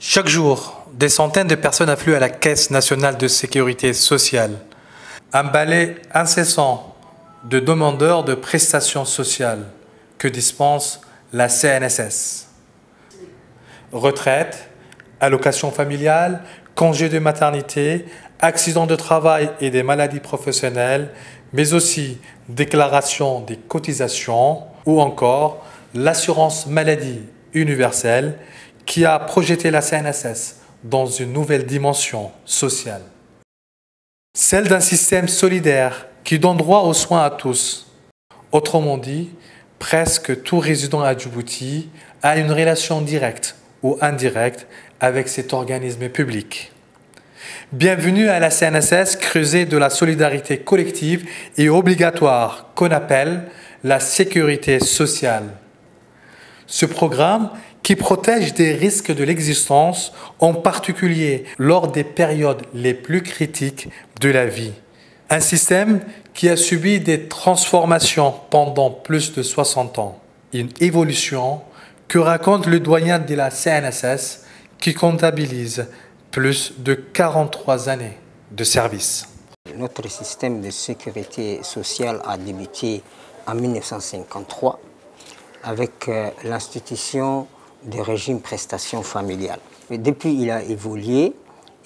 Chaque jour, des centaines de personnes affluent à la Caisse nationale de sécurité sociale. Un balai incessant de demandeurs de prestations sociales que dispense la CNSS. Retraite, allocation familiale, congé de maternité, accidents de travail et des maladies professionnelles, mais aussi déclaration des cotisations ou encore l'assurance maladie universelle qui a projeté la CNSS dans une nouvelle dimension sociale. Celle d'un système solidaire qui donne droit aux soins à tous. Autrement dit, presque tout résident à Djibouti a une relation directe ou indirecte avec cet organisme public. Bienvenue à la CNSS, creuset de la solidarité collective et obligatoire qu'on appelle la sécurité sociale. Ce programme qui protège des risques de l'existence, en particulier lors des périodes les plus critiques de la vie. Un système qui a subi des transformations pendant plus de 60 ans. Une évolution que raconte le doyen de la CNSS qui comptabilise plus de 43 années de service. Notre système de sécurité sociale a débuté en 1953 avec l'institution du régime prestation familiale. Et depuis, il a évolué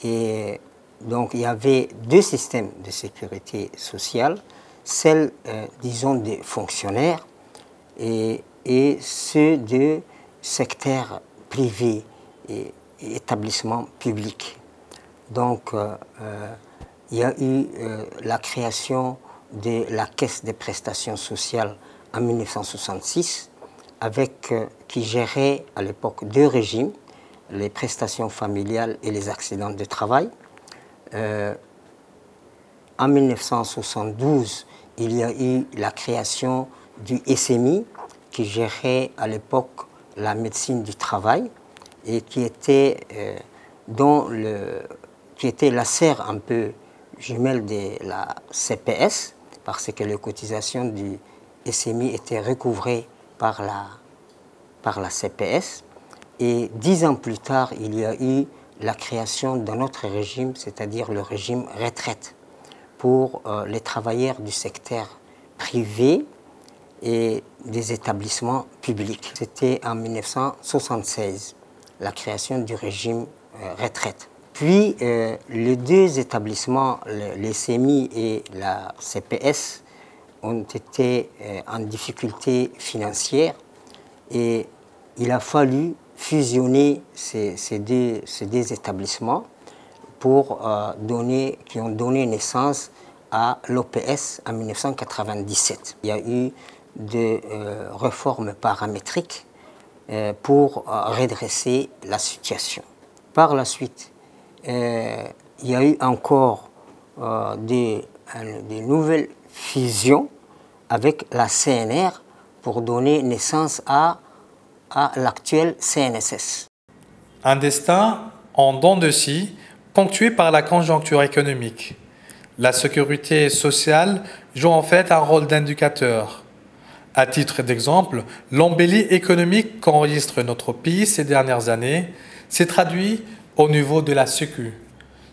et donc il y avait deux systèmes de sécurité sociale, celle, disons, des fonctionnaires et ceux du secteur privé et établissements publics. Donc, il y a eu la création de la Caisse des prestations sociales en 1966, qui gérait à l'époque deux régimes, les prestations familiales et les accidents de travail. En 1972, il y a eu la création du SMI, qui gérait à l'époque la médecine du travail et qui était la sœur un peu jumelle de la CPS, parce que les cotisations du SMI étaient recouvrées par la CPS. Et 10 ans plus tard, il y a eu la création d'un autre régime, c'est-à-dire le régime retraite, pour les travailleurs du secteur privé et des établissements publics. C'était en 1976, la création du régime retraite. Puis, les deux établissements, les SMI et la CPS, ont été en difficulté financière et il a fallu fusionner ces deux établissements qui ont donné naissance à l'OPS en 1997. Il y a eu des réformes paramétriques pour redresser la situation. Par la suite, il y a eu encore des nouvelles fusions avec la CNR pour donner naissance à l'actuelle CNSS. Un destin en dents de scie, ponctué par la conjoncture économique. La sécurité sociale joue en fait un rôle d'indicateur. À titre d'exemple, l'embellie économique qu'enregistre notre pays ces dernières années s'est traduit au niveau de la Sécu.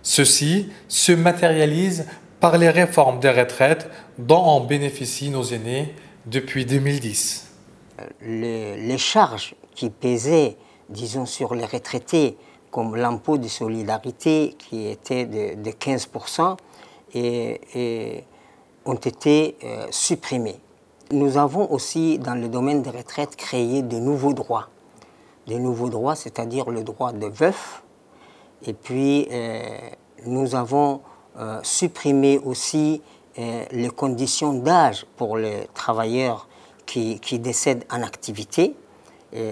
Ceci se matérialise par les réformes des retraites dont en bénéficient nos aînés depuis 2010. Les charges qui pesaient, disons, sur les retraités, comme l'impôt de solidarité qui était de 15%, ont été supprimées. Nous avons aussi, dans le domaine des retraites, créé de nouveaux droits. Des nouveaux droits, c'est-à-dire le droit de veuf. Et puis, nous avons supprimé aussi les conditions d'âge pour les travailleurs qui décèdent en activité,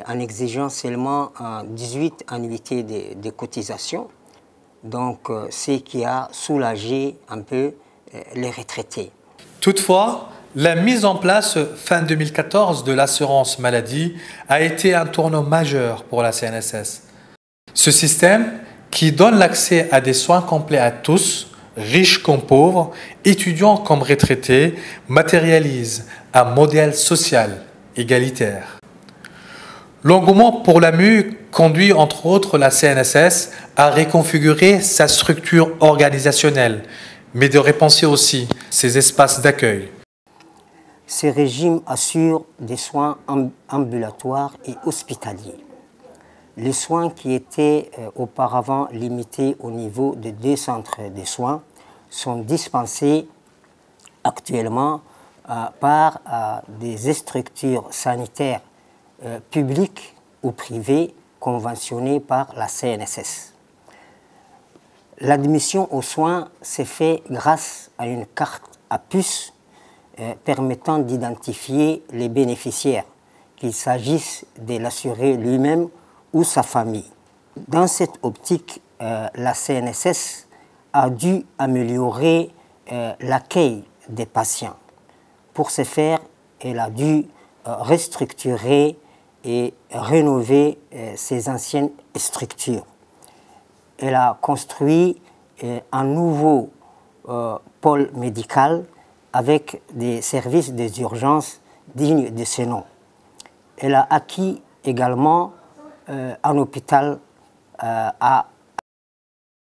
en exigeant seulement 18 annuités de cotisation. Donc, ce qui a soulagé un peu les retraités. Toutefois, la mise en place fin 2014 de l'assurance maladie a été un tournant majeur pour la CNSS. Ce système, qui donne l'accès à des soins complets à tous, riches comme pauvres, étudiants comme retraités, matérialise un modèle social égalitaire. L'engouement pour l'AMU conduit entre autres la CNSS à reconfigurer sa structure organisationnelle, mais de repenser aussi ses espaces d'accueil. Ces régimes assurent des soins ambulatoires et hospitaliers. Les soins qui étaient auparavant limités au niveau de 2 centres de soins sont dispensés actuellement par des structures sanitaires publiques ou privées conventionnées par la CNSS. L'admission aux soins s'est faite grâce à une carte à puce permettant d'identifier les bénéficiaires, qu'il s'agisse de l'assuré lui-même ou sa famille. Dans cette optique, la CNSS a dû améliorer l'accueil des patients. Pour ce faire, elle a dû restructurer et rénover ses anciennes structures. Elle a construit un nouveau pôle médical avec des services des urgences dignes de ce nom. Elle a acquis également un hôpital à